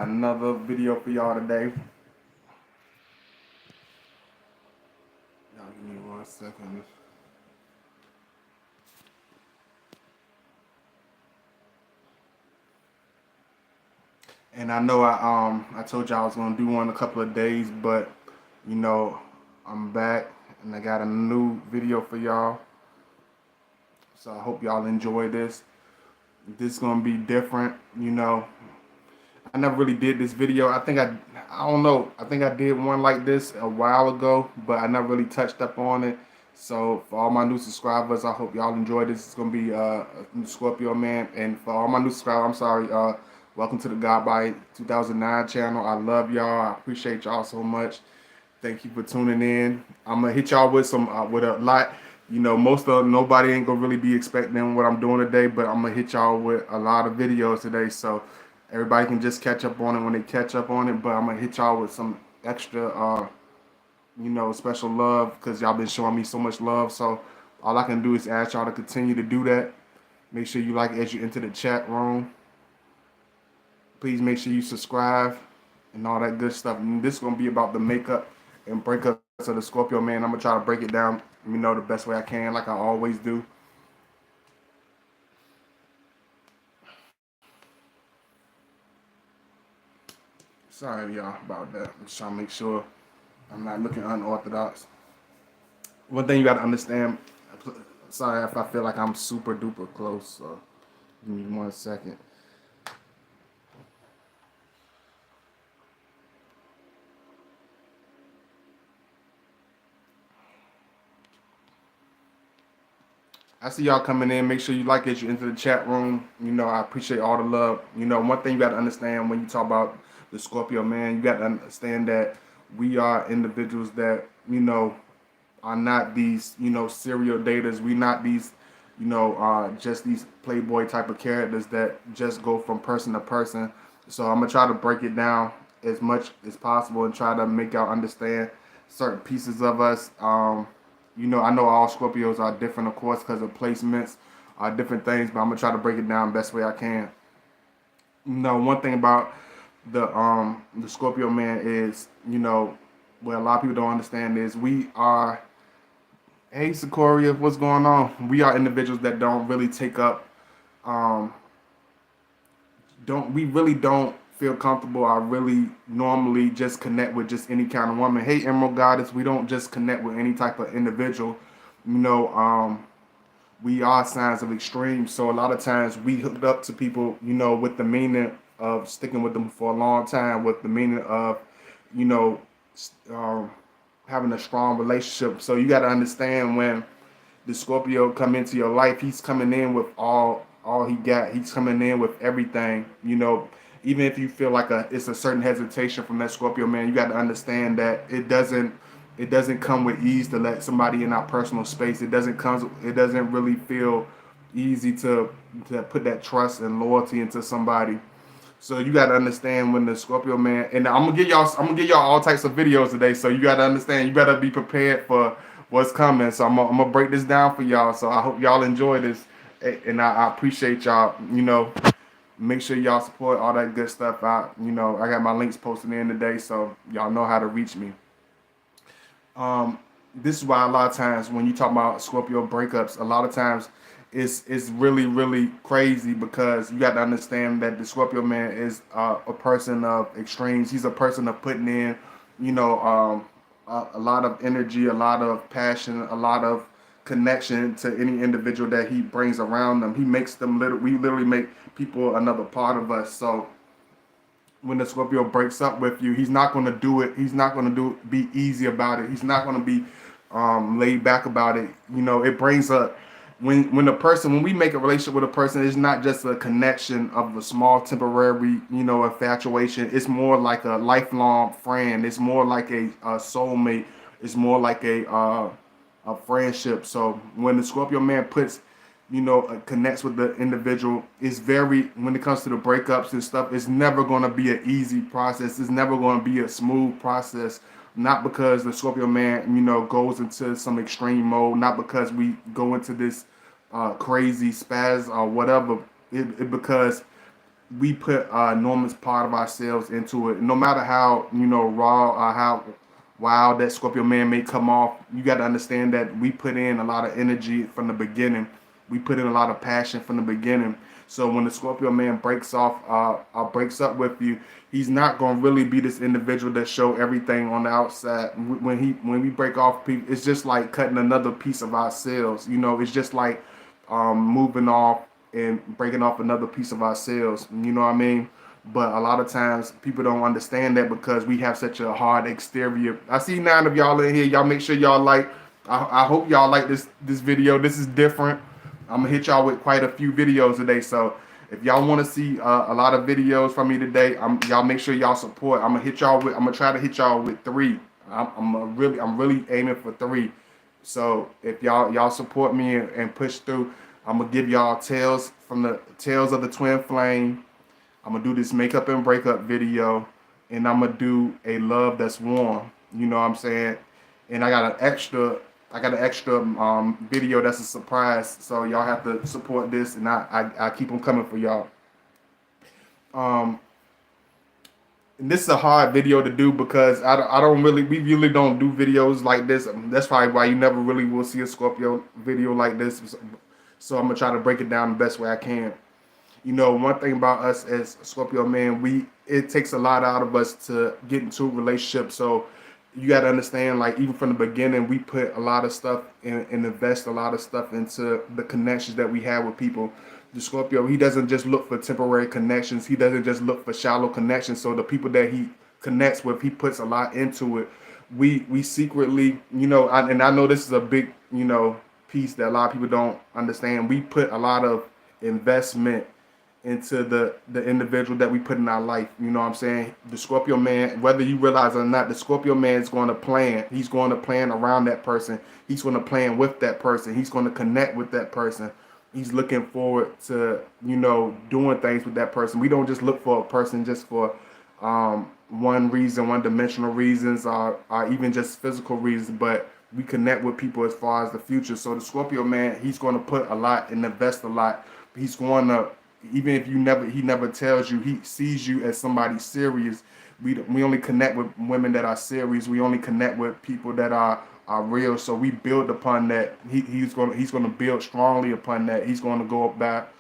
Another video for y'all today. Y'all give me 1 second. And I know I told y'all I was gonna do one a couple of days, but you know I'm back and I got a new video for y'all. So I hope y'all enjoy this. This is gonna be different. I never really did this video. I don't know. I think I did one like this a while ago, but I never really touched up on it. So for all my new subscribers, I hope y'all enjoy this. It's gonna be Scorpio man, and for all my new subscribers, I'm sorry. Welcome to the God by 2009 channel. I love y'all. I appreciate y'all so much. Thank you for tuning in. I'm gonna hit y'all with with a lot. Most of nobody ain't gonna really be expecting what I'm doing today, but I'm gonna hit y'all with a lot of videos today, so everybody can just catch up on it when they catch up on it. But I'm gonna hit y'all with some extra, special love because y'all been showing me so much love. So all I can do is ask y'all to continue to do that. Make sure you like as you enter the chat room. Please make sure you subscribe and all that good stuff. And this is gonna be about the makeup and breakups of the Scorpio man. I'm gonna try to break it down, the best way I can, like I always do. Sorry, y'all, about that. I'm just trying to make sure I'm not looking unorthodox. One thing you gotta understand. Sorry if I feel like I'm super duper close. So give me 1 second. I see y'all coming in. Make sure you like it. You enter the chat room. I appreciate all the love. One thing you got to understand when you talk about the Scorpio man, you got to understand that we are individuals that, are not these, serial daters. We not these, just these playboy type of characters that just go from person to person. So I'm going to try to break it down as much as possible and try to make y'all understand certain pieces of us. I know all Scorpios are different, of course, because of placements, different things, but I'm gonna try to break it down best way I can. One thing about the Scorpio man is, what a lot of people don't understand is we are. Hey, Sequoia, what's going on? We are individuals that don't really take up, um, don't we really don't feel comfortable or really normally just connect with just any kind of woman. Hey, Emerald Goddess, we don't just connect with any type of individual. You know, um, we are signs of extreme. So a lot of times we hooked up to people, with the meaning of sticking with them for a long time, with the meaning of, you know, um, having a strong relationship. So you got to understand when the Scorpio come into your life, he's coming in with all he got. He's coming in with everything. Even if you feel like it's a certain hesitation from that Scorpio man, you got to understand that it doesn't come with ease to let somebody in our personal space. It doesn't really feel easy to put that trust and loyalty into somebody. So you got to understand when the Scorpio man, and I'm gonna give y'all all types of videos today. So you got to understand, you better be prepared for what's coming. So I'm gonna break this down for y'all. So I hope y'all enjoy this, and I appreciate y'all. Make sure y'all support all that good stuff out. I got my links posted in today, so y'all know how to reach me. Um, this is why a lot of times when you talk about Scorpio breakups, a lot of times it's really really crazy because you got to understand that the Scorpio man is a person of extremes. He's a person of putting in, a lot of energy, a lot of passion, a lot of connection to any individual that he brings around them. He makes them we literally make people another part of us. So when the Scorpio breaks up with you, he's not going to do it. He's not going to be easy about it. He's not going to be laid back about it. It brings a when we make a relationship with a person, it's not just a connection of a small temporary, infatuation. It's more like a lifelong friend. It's more like a soulmate. It's more like a friendship. So when the Scorpio man connects with the individual, it's very, when it comes to the breakups and stuff, it's never going to be an easy process. It's never going to be a smooth process. Not because the Scorpio man, goes into some extreme mode. Not because we go into this crazy spaz or whatever. It because we put an enormous part of ourselves into it. No matter how, raw or how wild that Scorpio man may come off, you got to understand that we put in a lot of energy from the beginning. We put in a lot of passion from the beginning. So when the Scorpio man breaks off, breaks up with you, he's not gonna really be this individual that show everything on the outside. When we break off, people, it's just like cutting another piece of ourselves. It's just like moving off and breaking off another piece of ourselves. You know what I mean? But a lot of times people don't understand that because we have such a hard exterior. I see 9 of y'all in here. Y'all make sure y'all like. I hope y'all like this video. This is different. I'm gonna hit y'all with quite a few videos today. So if y'all want to see a lot of videos from me today, y'all make sure y'all support. I'm gonna try to hit y'all with 3. I'm really aiming for 3. So if y'all support me and push through, I'm gonna give y'all tales of the twin flame. I'm gonna do this makeup and breakup video, and I'm gonna do a love that's warm. You know what I'm saying? And I got an extra video that's a surprise. So y'all have to support this, and I keep them coming for y'all. And this is a hard video to do because we really don't do videos like this. That's probably why you never really will see a Scorpio video like this. So I'm gonna try to break it down the best way I can. One thing about us as Scorpio man, it takes a lot out of us to get into a relationship. So you got to understand, like, even from the beginning, we put a lot of stuff and invest a lot of stuff into the connections that we have with people. The Scorpio, he doesn't just look for temporary connections. He doesn't just look for shallow connections. So the people that he connects with, he puts a lot into it. We secretly, and I know this is a big, piece that a lot of people don't understand. We put a lot of investment into the individual that we put in our life. You know what I'm saying? The Scorpio man, whether you realize it or not, the Scorpio man is going to plan. He's going to plan around that person. He's going to plan with that person. He's going to connect with that person. He's looking forward to, doing things with that person. We don't just look for a person just for one reason, one-dimensional reasons, or even just physical reasons, but we connect with people as far as the future. So the Scorpio man, he's going to put a lot and invest a lot. He's going to, even if he never tells you, he sees you as somebody serious. We only connect with women that are serious. We only connect with people that are real. So we build upon that. He's gonna build strongly upon that. He's gonna go about,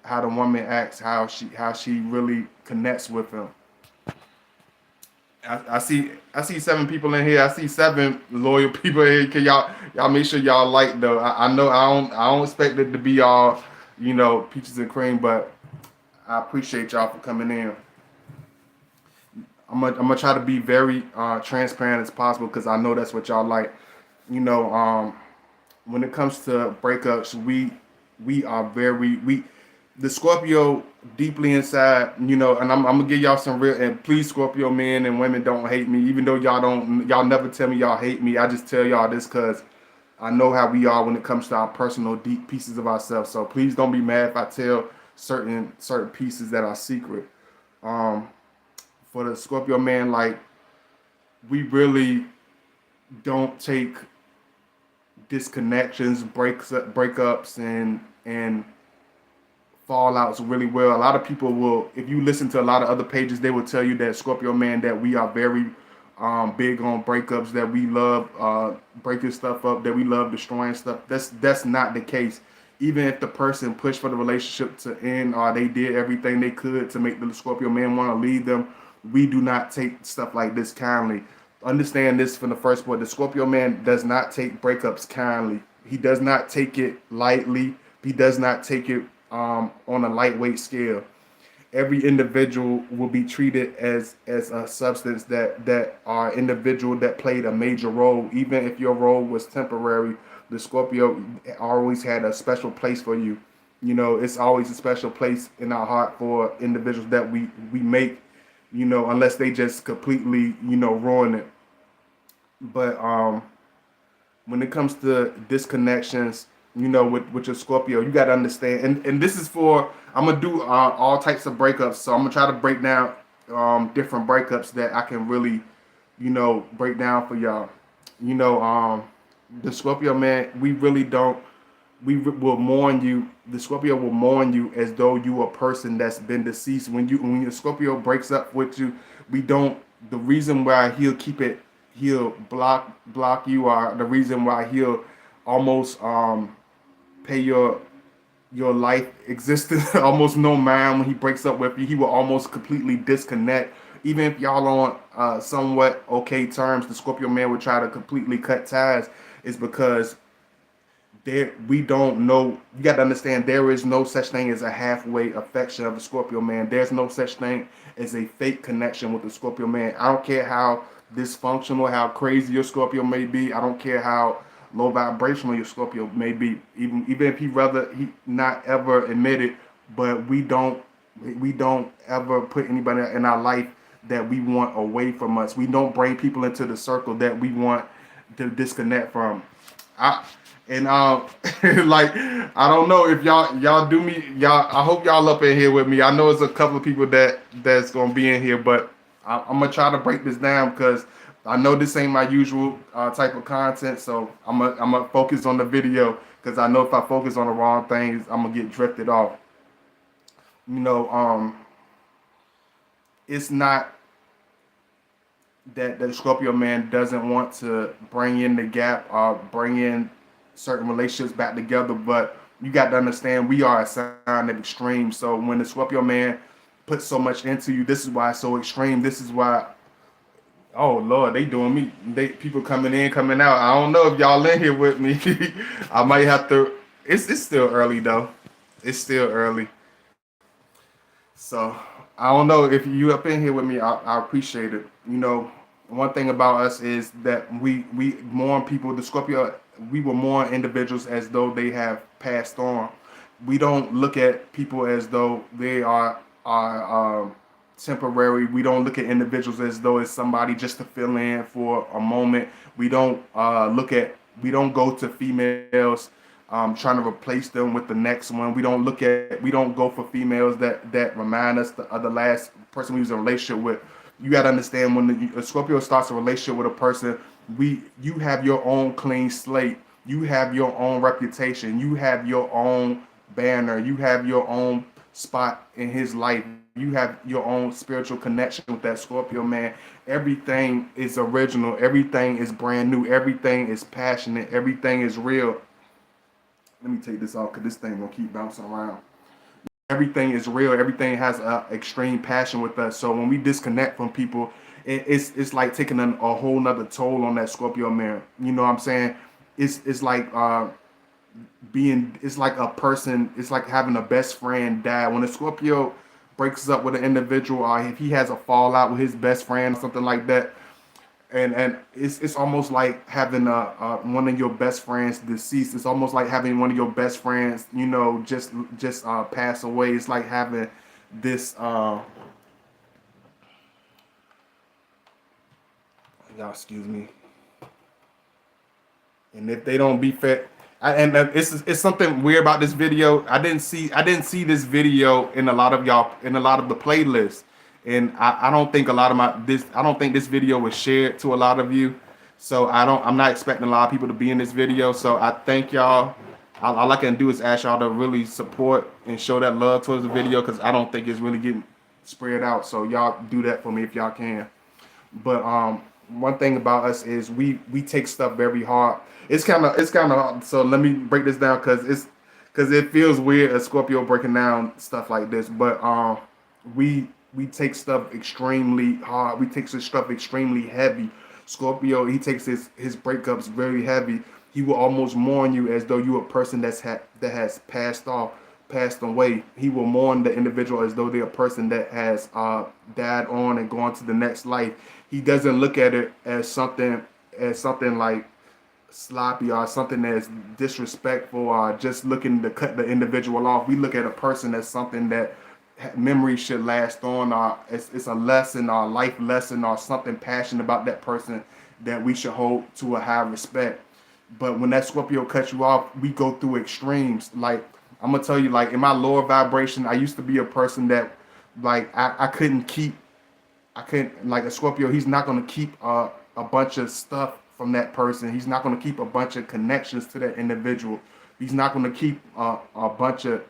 how the woman acts, how she really connects with him. I see 7 people in here. I see 7 loyal people in here. Can y'all make sure y'all like though? I know I don't expect it to be all, peaches and cream, but I appreciate y'all for coming in. I'm gonna try to be very transparent as possible because I know that's what y'all like. When it comes to breakups, we are the Scorpio deeply inside, and I'm gonna give y'all some real, and please Scorpio men and women don't hate me, even though y'all never tell me y'all hate me. I just tell y'all this because I know how we are when it comes to our personal deep pieces of ourselves. So please don't be mad if I tell certain pieces that are secret. For the Scorpio man, like, we really don't take disconnections, breakups, and fallouts really well. A lot of people will, if you listen to a lot of other pages, they will tell you that Scorpio man, that we are very big on breakups, that we love breaking stuff up, that we love destroying stuff. That's not the case. Even if the person pushed for the relationship to end, or they did everything they could to make the Scorpio man want to leave them, we do not take stuff like this kindly. Understand this from the first point. The Scorpio man does not take breakups kindly. He does not take it lightly. He does not take it on a lightweight scale. Every individual will be treated as a substance that are individual that played a major role. Even if your role was temporary, the Scorpio always had a special place for you. It's always a special place in our heart for individuals that we make, unless they just completely, ruin it. But when it comes to disconnections, with your Scorpio, you got to understand, and this is for, I'm going to do all types of breakups. So I'm going to try to break down different breakups that I can really, break down for y'all. The Scorpio man, we really don't will mourn you. The Scorpio will mourn you as though you a person that's been deceased. When the Scorpio breaks up with you, we don't. The reason why he'll block you, or the reason why he'll almost pay your life existence almost no mind when he breaks up with you. He will almost completely disconnect. Even if y'all on somewhat okay terms, the Scorpio man will try to completely cut ties. Is because there we don't know. You got to understand there is no such thing as a halfway affection of the Scorpio man. There's no such thing as a fake connection with the Scorpio man. I don't care how dysfunctional, how crazy your Scorpio may be. I don't care how low vibrational your Scorpio may be. Even if he not ever admit it, but we don't ever put anybody in our life that we want away from us. We don't bring people into the circle that we want to disconnect from. I and like I don't know if y'all do me y'all. I hope y'all up in here with me. I know it's a couple of people that's gonna be in here, but I'm gonna try to break this down because I know this ain't my usual type of content. So I'm gonna focus on the video because I know if I focus on the wrong things, I'm gonna get drifted off. You know, it's not that the Scorpio man doesn't want to bring in the gap or bring in certain relationships back together, but you got to understand we are a sign of extreme. So when the Scorpio man puts so much into you, this is why it's so extreme. This is why, oh Lord, they doing me. They people coming in, coming out. I don't know if y'all in here with me. I might have to. It's still early though. It's still early. So I don't know if you up in here with me. I appreciate it. You know, one thing about us is that we mourn people. The Scorpio, we will mourn individuals as though they have passed on. We don't look at people as though they are temporary. We don't look at individuals as though it's somebody just to fill in for a moment. We don't we don't go to females trying to replace them with the next one. We don't go for females that remind us of the last person we was in a relationship with. You got to understand when a Scorpio starts a relationship with a person, you have your own clean slate. You have your own reputation. You have your own banner. You have your own spot in his life. You have your own spiritual connection with that Scorpio man. Everything is original. Everything is brand new. Everything is passionate. Everything is real. Let me take this off because this thing gonna keep bouncing around. Everything is real. Everything has a extreme passion with us. So when we disconnect from people, it's like taking a whole nother toll on that Scorpio man. You know what I'm saying? It's like it's like a person. It's like having a best friend die. When a Scorpio breaks up with an individual, or if he has a fallout with his best friend or something like that, and it's almost like having one of your best friends deceased. It's almost like having one of your best friends, you know, just pass away. It's like having this y'all excuse me. And if they don't be fit, it's something weird about this video. I didn't see this video in a lot of the playlists, and I don't think a lot of I don't think this video was shared to a lot of you. So I'm not expecting a lot of people to be in this video. So I thank y'all. All I can do is ask y'all to really support and show that love towards the video because I don't think it's really getting spread out. So y'all do that for me if y'all can. But one thing about us is we take stuff very hard. It's kind of hard. So let me break this down because it feels weird a Scorpio breaking down stuff like this. But we take stuff extremely hard. We take this stuff extremely heavy. Scorpio, he takes his breakups very heavy. He will almost mourn you as though you a person that has passed away. He will mourn the individual as though they're a person that has died on and gone to the next life. He doesn't look at it as something like sloppy or something that's disrespectful or just looking to cut the individual off. We look at a person as something that memory should last on, or it's a lesson or a life lesson or something passionate about that person that we should hold to a high respect. But when that Scorpio cuts you off, we go through extremes. Like I'm gonna tell you, like in my lower vibration, I used to be a person that like I couldn't like a Scorpio. He's not gonna keep a bunch of stuff from that person. He's not gonna keep a bunch of connections to that individual He's not going to keep a bunch of,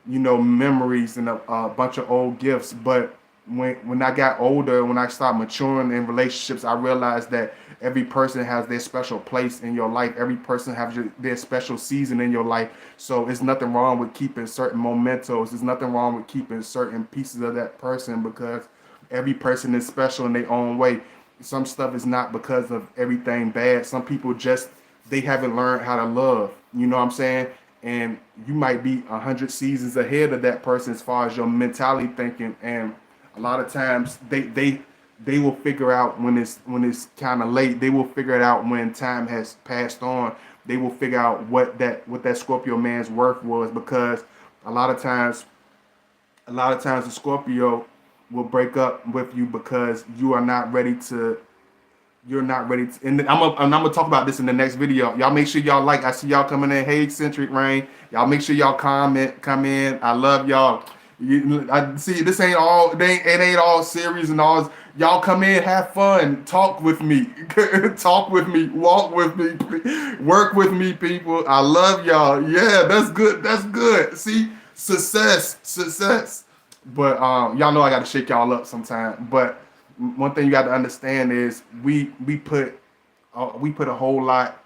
memories and a bunch of old gifts. But when I got older, when I started maturing in relationships, I realized that every person has their special place in your life. Every person has their special season in your life. So it's nothing wrong with keeping certain mementos. There's nothing wrong with keeping certain pieces of that person, because every person is special in their own way. Some stuff is not because of everything bad. Some people just, they haven't learned how to love. You know what I'm saying? And you might be 100 seasons ahead of that person as far as your mentality thinking. And a lot of times they will figure out when it's kind of late. They will figure it out when time has passed on. They will figure out what that Scorpio man's worth was, because a lot of times the Scorpio will break up with you because you're not ready to, and I'm gonna talk about this in the next video. Y'all make sure y'all I see y'all coming in. Hey, Eccentric Rain. Y'all make sure y'all come in. I love y'all. I see this ain't all, it ain't all serious and all. Y'all come in, have fun, talk with me, talk with me, walk with me, work with me, people. I love y'all. Yeah, that's good. That's good. See, success. But y'all know I got to shake y'all up sometime. But one thing you got to understand is we put a whole lot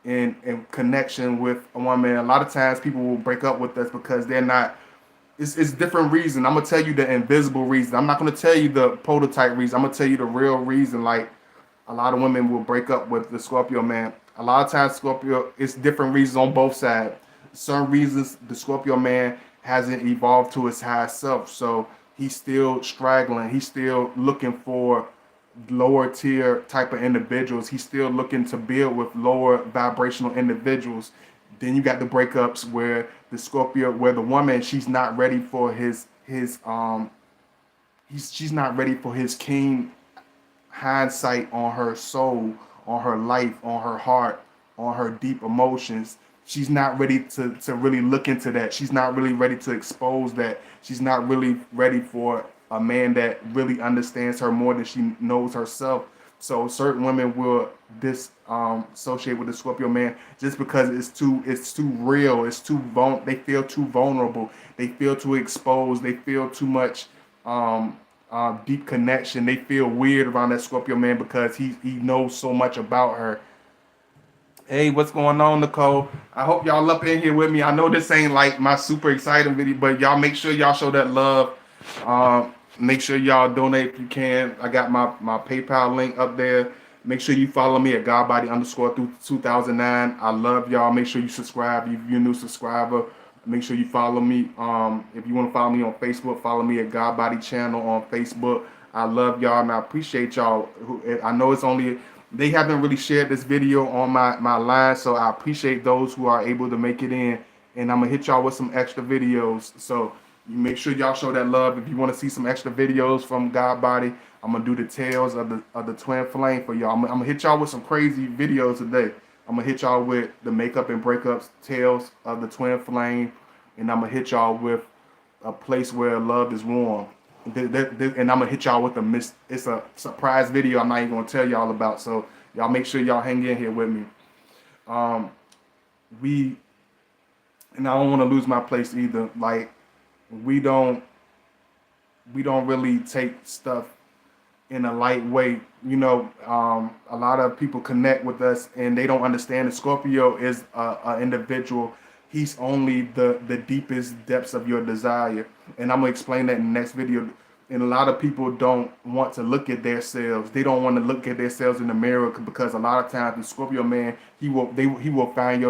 in connection with a woman. A lot of times people will break up with us because they're not. It's different reason. I'm gonna tell you the invisible reason. I'm not gonna tell you the prototype reason. I'm gonna tell you the real reason. Like, a lot of women will break up with the Scorpio man. A lot of times Scorpio, it's different reasons on both sides. Certain reasons the Scorpio man hasn't evolved to his highest self, so he's still straggling. He's still looking for lower tier type of individuals. He's still looking to build with lower vibrational individuals. Then you got the breakups where the Scorpio, where the woman, she's not ready for she's not ready for his keen hindsight on her soul, on her life, on her heart, on her deep emotions. She's not ready to really look into that. She's not really ready to expose that. She's not really ready for a man that really understands her more than she knows herself. So certain women will associate with the Scorpio man just because it's too real. They feel too vulnerable. They feel too exposed. They feel too much deep connection. They feel weird around that Scorpio man because he knows so much about her. Hey, what's going on, Nicole? I hope y'all up in here with me. I know this ain't like my super exciting video, but y'all make sure y'all show that love. Make sure y'all donate if you can. I got my PayPal link up there. Make sure you follow me at Godbody_2009. I love y'all. Make sure you subscribe if you're a new subscriber. Make sure you follow me. If you want to follow me on Facebook, follow me at Godbody Channel on Facebook. I love y'all and I appreciate y'all. I know they haven't really shared this video on my line, so I appreciate those who are able to make it in. And I'm gonna hit y'all with some extra videos. So you make sure y'all show that love. If you want to see some extra videos from Godbody, I'm gonna do the tales of the twin flame for y'all. I'm gonna hit y'all with some crazy videos today. I'm gonna hit y'all with the makeup and breakups tales of the twin flame, and I'm gonna hit y'all with a place where love is warm. And I'm gonna hit y'all with it's a surprise video I'm not even gonna tell y'all about. So y'all make sure y'all hang in here with me. And I don't want to lose my place either. Like, we don't really take stuff in a light way. A lot of people connect with us and they don't understand that Scorpio is an individual. He's only the deepest depths of your desire. And I'm going to explain that in the next video. And a lot of people don't want to look at themselves. They don't want to look at themselves in the mirror because a lot of times the Scorpio man, you will find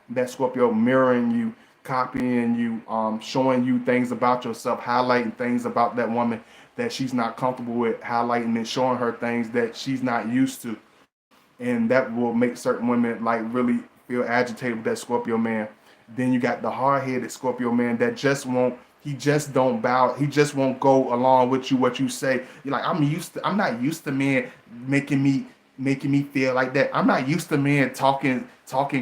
that Scorpio mirroring you, copying you, showing you things about yourself, highlighting things about that woman that she's not comfortable with, highlighting and showing her things that she's not used to. And that will make certain women like really feel agitated with that Scorpio man. Then you got the hard-headed Scorpio man that he just don't bow. He just won't go along with what you say. You're like, I'm not used to men making me feel like that. I'm not used to men talking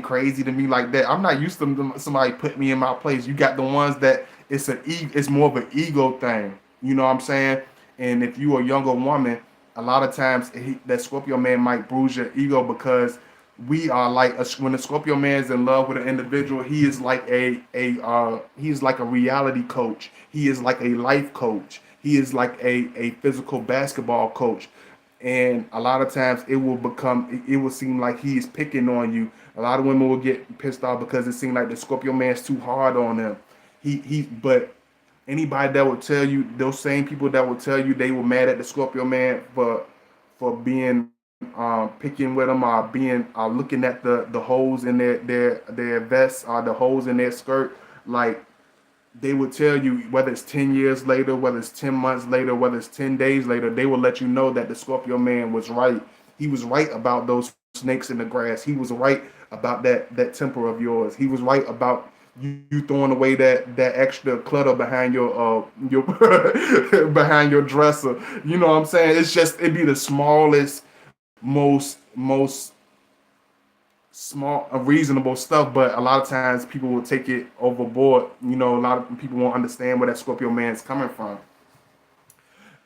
crazy to me like that. I'm not used to somebody put me in my place. You got the ones that it's more of an ego thing. You know what I'm saying? And if you a younger woman, a lot of times that Scorpio man might bruise your ego because We are like when a Scorpio man is in love with an individual, he is like he's like a reality coach. He is like a life coach. He is like a physical basketball coach. And a lot of times it will seem like he's picking on you. A lot of women will get pissed off because it seems like the Scorpio man's too hard on them. But anybody that will tell you, those same people that will tell you they were mad at the Scorpio man for being picking with them, or being looking at the holes in their vests, or the holes in their skirt, like they would tell you, whether it's 10 years later, whether it's 10 months later, whether it's 10 days later, they will let you know that the Scorpio man was right. He was right about those snakes in the grass. He was right about that temper of yours. He was right about you throwing away that extra clutter behind your behind your dresser. You know what I'm saying? It's just it'd be the smallest, most small, reasonable stuff, but a lot of times people will take it overboard. You know, a lot of people won't understand where that Scorpio man is coming from.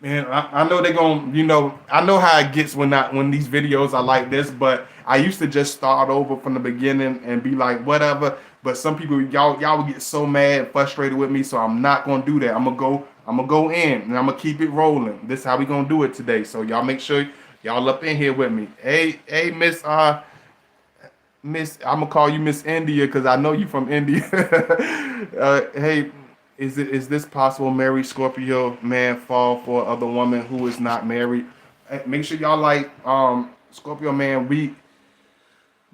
Man, I know they're gonna, I know how it gets when these videos are like this, but I used to just start over from the beginning and be like, whatever. But some people, y'all will get so mad, frustrated with me, so I'm not gonna do that. I'm gonna go in and I'm gonna keep it rolling. This is how we gonna do it today. So y'all make sure y'all up in here with me. Hey, Miss, I'm gonna call you Miss India because I know you from India. Hey, is this possible? Married Scorpio man fall for other woman who is not married. Make sure y'all like Scorpio man.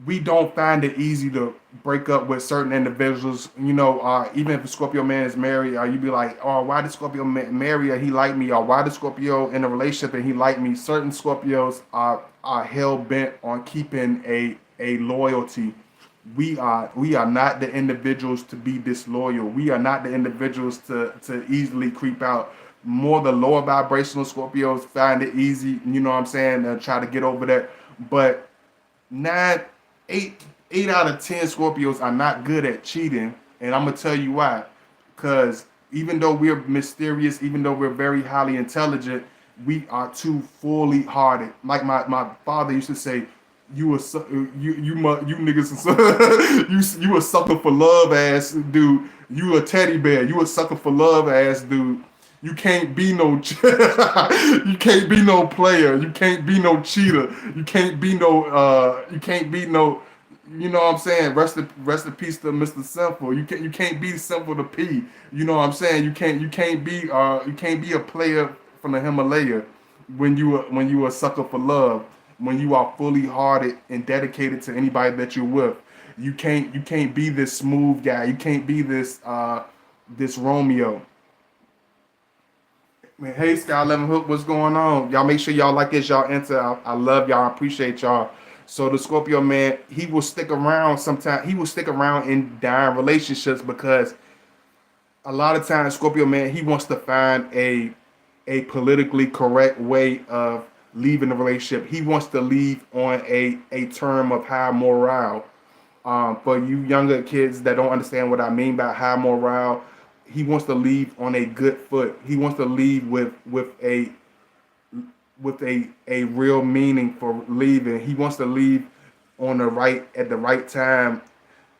We don't find it easy to break up with certain individuals. Even if a Scorpio man is married, you be like, oh, why did Scorpio marry her? He like me, or why did Scorpio in a relationship and he like me? Certain Scorpios are hell bent on keeping a loyalty. We are not the individuals to be disloyal. We are not the individuals to easily creep out. More the lower vibrational Scorpios find it easy, you know what I'm saying, to try to get over that. But nine, eight out of 10 Scorpios are not good at cheating, and I'm gonna tell you why. Because even though we're mysterious, even though we're very highly intelligent, we are too fully hearted. Like my father used to say, you niggas you a sucker for love ass dude. You a teddy bear. You a sucker for love ass dude. You can't be no you can't be no player. You can't be no cheater. You can't be no, you know what I'm saying? Rest in peace to Mr. Simple. You can't be Simple to P. You know what I'm saying? You can't be a player from the Himalaya when you a sucker for love. When you are fully hearted and dedicated to anybody that you're with. You can't be this smooth guy. You can't be this Romeo. Man, hey Sky 11 Hook, what's going on? Y'all make sure y'all like this, y'all enter. I love y'all, I appreciate y'all. So the Scorpio man, he will stick around sometimes. He will stick around in dying relationships because a lot of times Scorpio man, he wants to find a politically correct way of leaving the relationship. He wants to leave on a term of high morale. For you younger kids that don't understand what I mean by high morale, he wants to leave on a good foot. He wants to leave with a real meaning for leaving. He wants to leave on the right at the right time,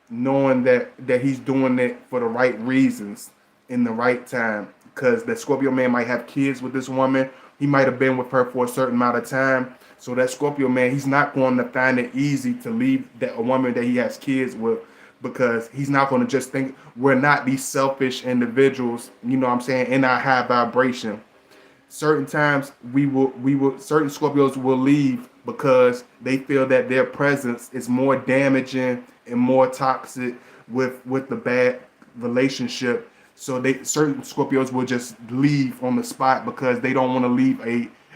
knowing that he's doing it for the right reasons in the right time. Because that Scorpio man might have kids with this woman. He might have been with her for a certain amount of time. So that Scorpio man, he's not going to find it easy to leave a woman that he has kids with, because he's not going to just think we're not these selfish individuals, you know what I'm saying, in our high vibration. Certain times certain Scorpios will leave because they feel that their presence is more damaging and more toxic with the bad relationship. So certain Scorpios will just leave on the spot because they don't want to leave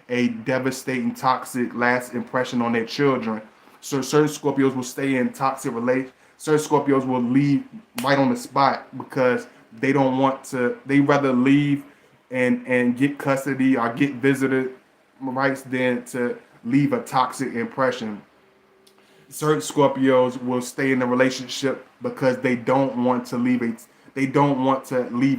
a devastating, toxic last impression on their children. So certain Scorpios will stay in toxic relations. Certain Scorpios will leave right on the spot because they don't want to. They rather leave and get custody or get visited rights than to leave a toxic impression. Certain Scorpios will stay in a relationship because they don't want to leave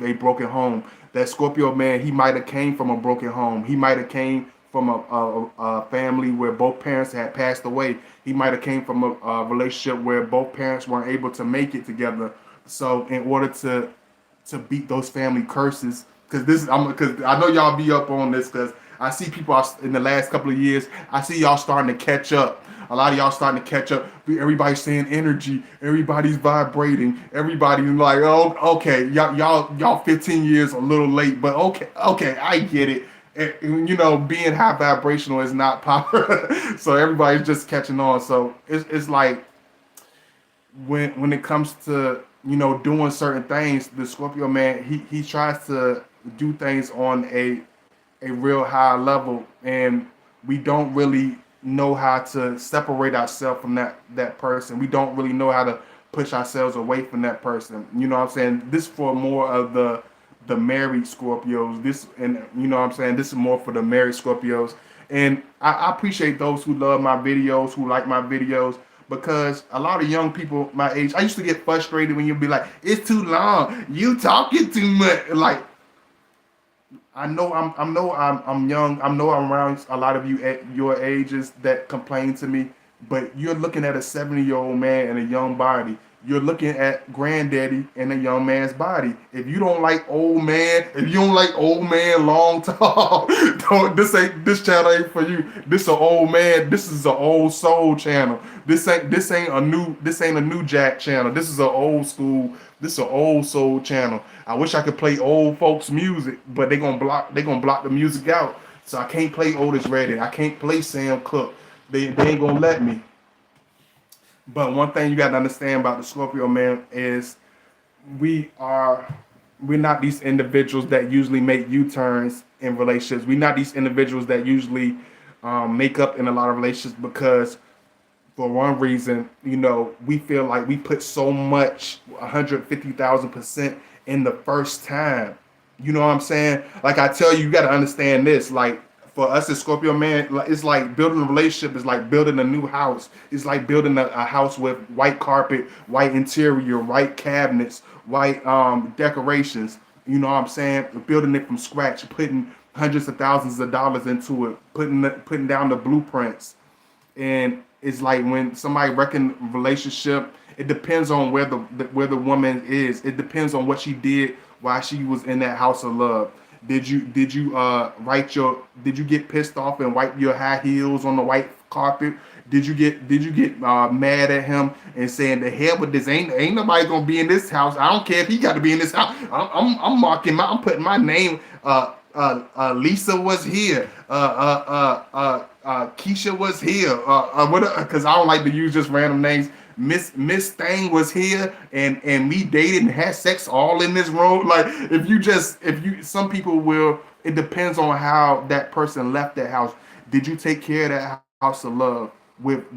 a broken home. That Scorpio man, he might have came from a broken home. He might have came from a family where both parents had passed away. He might have came from a relationship where both parents weren't able to make it together. So in order to beat those family curses, because I know y'all be up on this, because I see people in the last couple of years. I see y'all starting to catch up. A lot of y'all starting to catch up. Everybody's saying energy. Everybody's vibrating. Everybody's like, oh, okay, y'all 15 years a little late, but okay, I get it. You know, being high vibrational is not popular, so everybody's just catching on. So it's like when it comes to doing certain things, the Scorpio man he tries to do things on a real high level, and we don't really know how to separate ourselves from that person. We don't really know how to push ourselves away from that person. You know what I'm saying? This for more of the married Scorpios. This, and you know what I'm saying, this is more for the married Scorpios. And I appreciate those who love my videos, who like my videos, because a lot of young people my age, I used to get frustrated when you'd be like, it's too long, you talking too much. Like, I'm young. I know I'm around a lot of you at your ages that complain to me, but you're looking at a 70-year-old man in a young body. You're looking at granddaddy in a young man's body. If you don't like old man, if you don't like old man long tall, this channel ain't for you. This an old man. This is an old soul channel. This ain't a new jack channel. This is an old school. This is an old soul channel. I wish I could play old folks music, but they gonna block the music out. So I can't play Otis Redding. I can't play Sam Cooke. They ain't gonna let me. But one thing you got to understand about the Scorpio man is we are we're not these individuals that usually make U-turns in relationships. We're not these individuals that usually make up in a lot of relationships, because for one reason, we feel like we put so much 150,000% in the first time. You know what I'm saying? Like I tell you, you got to understand this. Like for us as Scorpio man, it's like building a relationship is like building a new house. It's like building a house with white carpet, white interior, white cabinets, white decorations. You know what I'm saying? Building it from scratch, putting hundreds of thousands of dollars into it, putting down the blueprints. And it's like when somebody reckon relationship, it depends on where the woman is. It depends on what she did while she was in that house of love. Did you get pissed off and wipe your high heels on the white carpet? Did you get mad at him and saying, the hell with this, ain't nobody gonna be in this house. I don't care if he got to be in this house. I'm putting my name. Lisa was here. Keisha was here. Because I don't like to use just random names. Miss Thing was here, and we dated and had sex all in this room. Like some people will. It depends on how that person left that house. Did you take care of that house of love with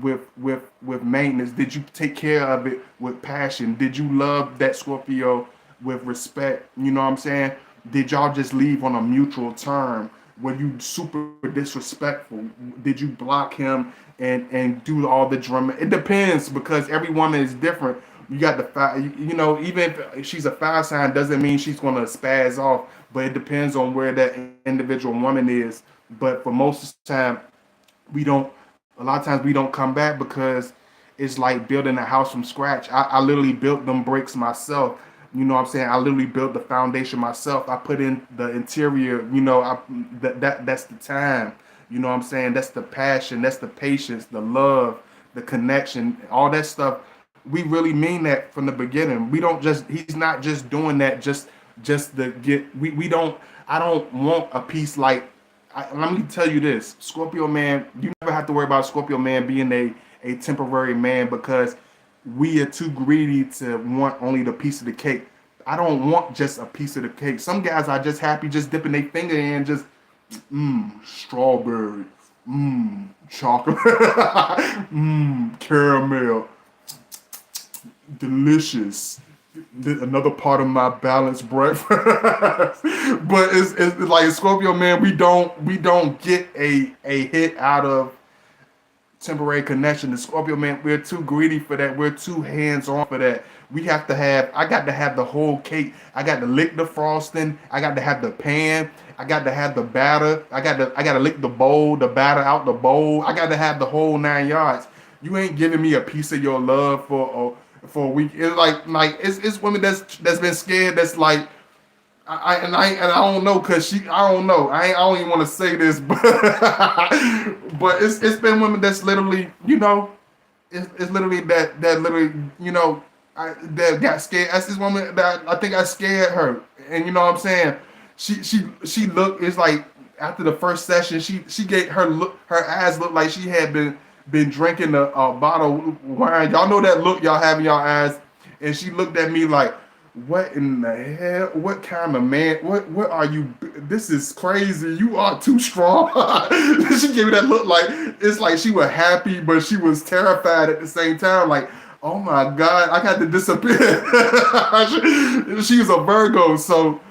maintenance? Did you take care of it with passion? Did you love that Scorpio with respect? You know what I'm saying? Did y'all just leave on a mutual term? Were you super disrespectful? Did you block him and do all the drama? It depends, because every woman is different. You got even if she's a fire sign, doesn't mean she's gonna spaz off. But it depends on where that individual woman is. But for most of the time, we don't. A lot of times we don't come back, because it's like building a house from scratch. I literally built them bricks myself. You know what I'm saying? I literally built the foundation myself. I put in the interior, that's the time. You know what I'm saying? That's the passion, that's the patience, the love, the connection, all that stuff. We really mean that from the beginning. He's not just doing that just to get, I don't want a piece like, let me tell you this, Scorpio man, you never have to worry about Scorpio man being a temporary man, because we are too greedy to want only the piece of the cake. I don't want just a piece of the cake. Some guys are just happy just dipping their finger in, just strawberry, chocolate, caramel, delicious. Another part of my balanced breakfast. But it's like Scorpio man, we don't get a hit out of temporary connection. The Scorpio man, we're too greedy for that. We're too hands-on for that. I got to have the whole cake. I got to lick the frosting. I got to have the pan. I got to have the batter. I got to lick the bowl, the batter out the bowl. I got to have the whole 9 yards. You ain't giving me a piece of your love for a week. It's like it's women that's been scared. That's like I don't know because I don't know. I don't even want to say this, but but it's been women that's literally it's literally that literally that got scared. That's this woman that I think I scared her, and you know what I'm saying. She looked. It's like after the first session, she gave her eyes looked like she had been drinking a bottle of wine. Y'all know that look y'all have in y'all eyes, and she looked at me like, what in the hell? What kind of man? What are you? This is crazy. You are too strong. She gave me that look like it's like she was happy, but she was terrified at the same time. Like, oh my God, I got to disappear. She was a Virgo, so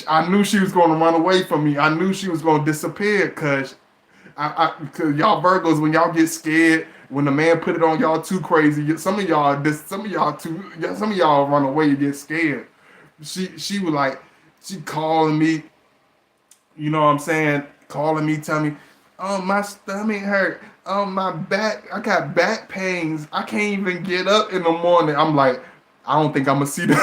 I knew she was going to run away from me. I knew she was going to disappear because cause y'all Virgos, when y'all get scared, when the man put it on y'all too crazy, some of y'all run away and get scared. She was like, she calling me, you know what I'm saying, calling me, telling me, oh my stomach hurt, oh my back, I got back pains, I can't even get up in the morning. I'm like, I don't think I'm gonna see that.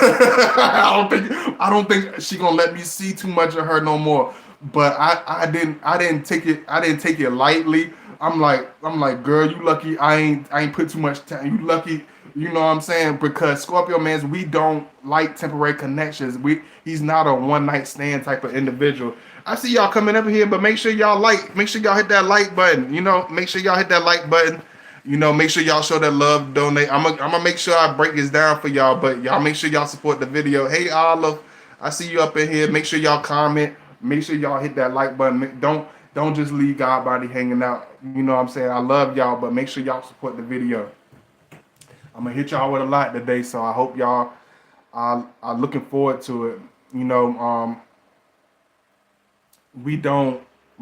I don't think she gonna let me see too much of her no more. But I didn't take it lightly. I'm like, girl, you lucky I ain't put too much time. You lucky, you know what I'm saying? Because Scorpio mans, we don't like temporary connections. He's not a one night stand type of individual. I see y'all coming up here, but make sure y'all hit that like button. Make sure y'all hit that like button. Make sure y'all show that love, donate. I'm gonna make sure I break this down for y'all, but y'all make sure y'all support the video. Hey Olive, I see you up in here. Make sure y'all comment. Make sure y'all hit that like button. Don't just leave God body hanging out. You know what I'm saying? I love y'all, but make sure y'all support the video. I'm gonna hit y'all with a lot today, so I hope y'all are looking forward to it. We don't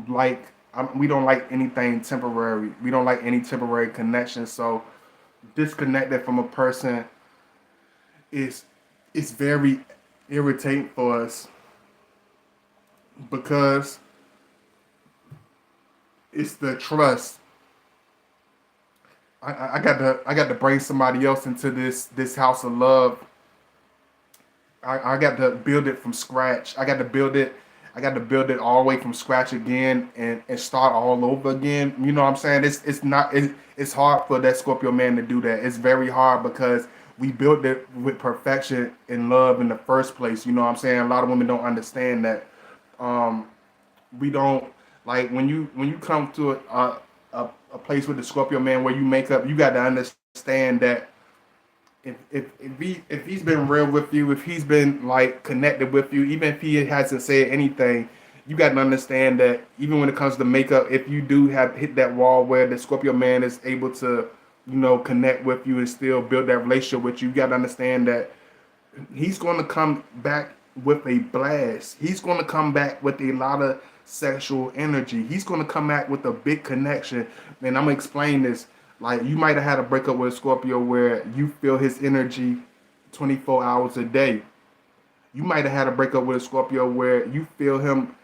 like anything temporary. We don't like any temporary connection. So disconnected from a person is very irritating for us because it's the trust. I got to bring somebody else into this house of love. I got to build it from scratch. I got to build it all the way from scratch again and start all over again. You know what I'm saying? It's hard for that Scorpio man to do that. It's very hard because we built it with perfection and love in the first place. You know what I'm saying? A lot of women don't understand that. We don't like when you come to a place with the Scorpio man where you make up. You got to understand that if he's been real with you, if he's been like connected with you, even if he hasn't said anything, you got to understand that even when it comes to makeup, if you do have hit that wall where the Scorpio man is able to, connect with you and still build that relationship with you, you got to understand that he's going to come back with a blast. He's going to come back with a lot of sexual energy. He's going to come back with a big connection. And I'm going to explain this. Like, you might have had a breakup with a Scorpio where you feel his energy 24 hours a day. You might have had a breakup with a Scorpio where you feel him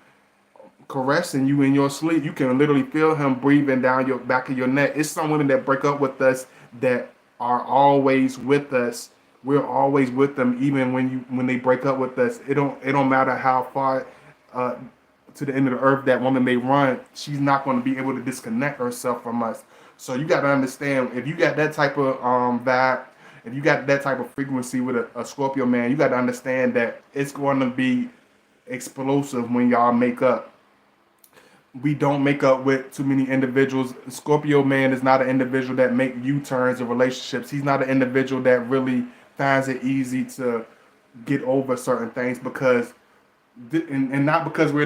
caressing you in your sleep. You can literally feel him breathing down your back of your neck. It's some women that break up with us that are always with us. We're always with them, even when they break up with us. It don't matter how far to the end of the earth that woman may run. She's not going to be able to disconnect herself from us. So you got to understand, if you got that type of vibe, if you got that type of frequency with a Scorpio man, you got to understand that it's going to be explosive when y'all make up. We don't make up with too many individuals. Scorpio man is not an individual that make U-turns in relationships. He's not an individual that really finds it easy to get over certain things because, and not because we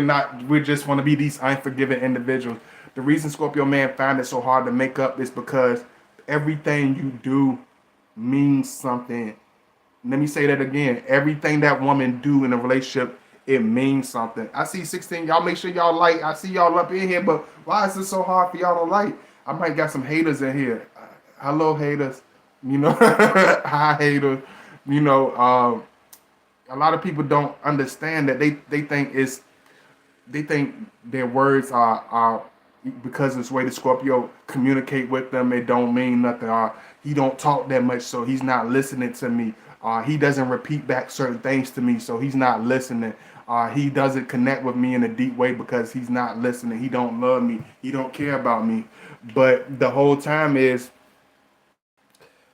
just want to be these unforgiving individuals. The reason Scorpio man find it so hard to make up is because everything you do means something. Let me say that again. Everything that woman do in a relationship, it means something. I see 16. Y'all make sure y'all like. I see y'all up in here, but why is it so hard for y'all to like? I might got some haters in here. Hello, haters. Hi, haters. A lot of people don't understand that they think it's they think their words are because it's the way the Scorpio communicate with them, it don't mean nothing. He don't talk that much, so he's not listening to me. He doesn't repeat back certain things to me, so he's not listening. He doesn't connect with me in a deep way because he's not listening. He don't love me. He don't care about me. But the whole time is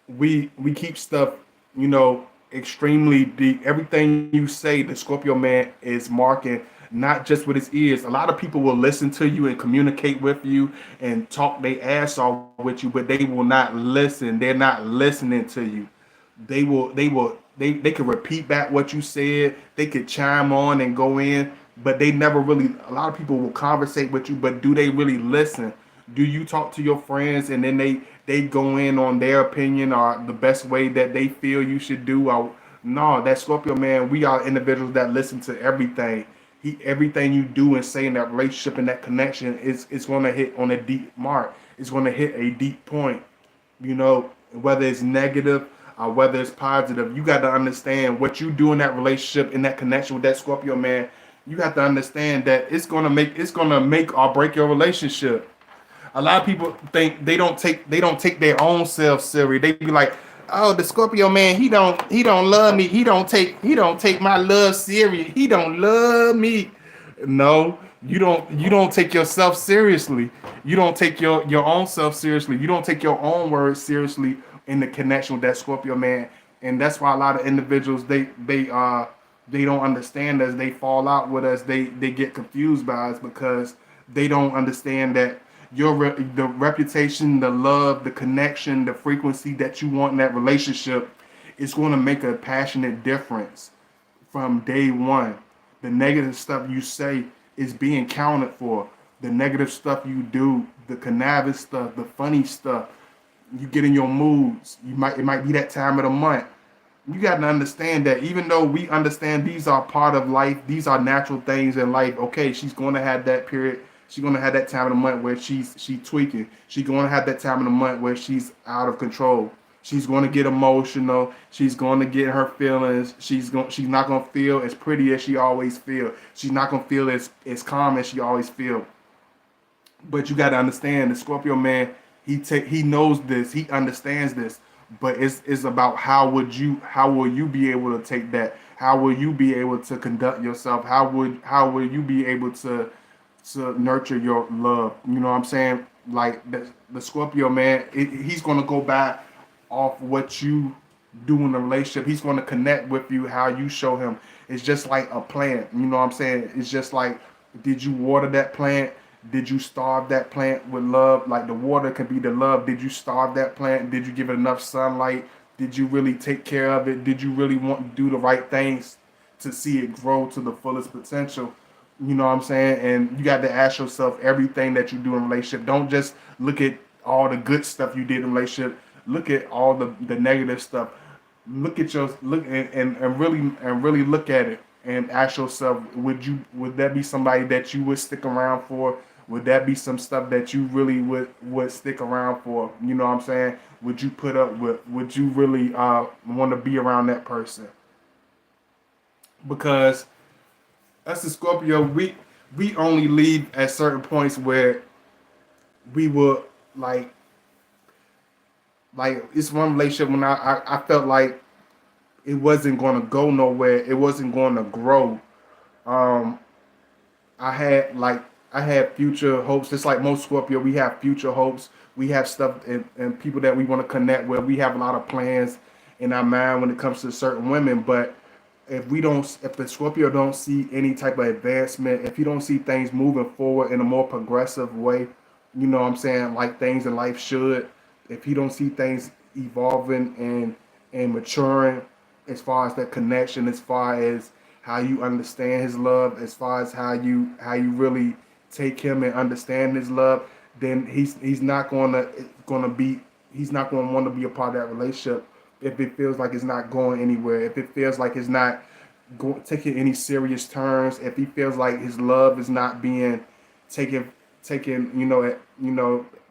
we keep stuff, you know, extremely deep. Everything you say, the Scorpio man is marking not just with his ears. A lot of people will listen to you and communicate with you and talk their ass off with you, but they will not listen. They're not listening to you. They could repeat back what you said. They could chime on and go in, but they never really. A lot of people will conversate with you, but do they really listen? Do you talk to your friends and then they go in on their opinion or the best way that they feel you should do? Or no, that Scorpio man, we are individuals that listen to everything. Everything you do and say in that relationship and that connection is it's going to hit on a deep mark. It's going to hit a deep point. You know, whether it's negative or whether it's positive, you got to understand what you do in that relationship, in that connection with that Scorpio man. You have to understand that it's gonna make or break your relationship. A lot of people think they don't take their own self serious. They be like, "Oh, the Scorpio man, he don't love me. He don't take my love serious. He don't love me." No, you don't take yourself seriously. You don't take your own self seriously. You don't take your own words seriously in the connection with that Scorpio man. And that's why a lot of individuals they don't understand us. They fall out with us. They get confused by us because they don't understand that the reputation, the love, the connection, the frequency that you want in that relationship is going to make a passionate difference from day one. The negative stuff you say is being counted for. The negative stuff you do, the conniving stuff, the funny stuff, you get in your moods. It might be that time of the month. You got to understand that even though we understand these are part of life, these are natural things in life. Okay, she's going to have that period. She's going to have that time of the month where she tweaking. She's going to have that time of the month where she's out of control. She's going to get emotional. She's going to get her feelings. She's not going to feel as pretty as she always feel. She's not going to feel as calm as she always feel. But you got to understand the Scorpio man, he knows this, he understands this, but it's about how will you be able to take that? How will you be able to conduct yourself? How will you be able to nurture your love? You know what I'm saying? Like the Scorpio man, he's gonna go by off what you do in the relationship. He's gonna connect with you how you show him. It's just like a plant. You know what I'm saying? It's just like, did you water that plant? Did you starve that plant with love? Like the water could be the love. Did you starve that plant? Did you give it enough sunlight? Did you really take care of it? Did you really want to do the right things to see it grow to the fullest potential? You know what I'm saying? And you got to ask yourself everything that you do in a relationship. Don't just look at all the good stuff you did in a relationship. Look at all the negative stuff. Look at your look and really look at it and ask yourself, would that be somebody that you would stick around for? Would that be some stuff that you really would stick around for? You know what I'm saying? Would you put up with? Would you really want to be around that person? Because us as Scorpio, we only leave at certain points where we will like it's one relationship when I felt like it wasn't going to go nowhere. It wasn't going to grow. Um, I had like I had future hopes. Just like most Scorpio, we have future hopes. We have stuff and people that we want to connect with. We have a lot of plans in our mind when it comes to certain women. But if the Scorpio don't see any type of advancement, if you don't see things moving forward in a more progressive way, you know what I'm saying, like things in life should, if you don't see things evolving and maturing as far as that connection, as far as how you understand his love, as far as how you really take him and understand his love, then he's not gonna be he's not gonna want to be a part of that relationship if it feels like it's not going anywhere, if it feels like it's not taking any serious turns, if he feels like his love is not being taken taken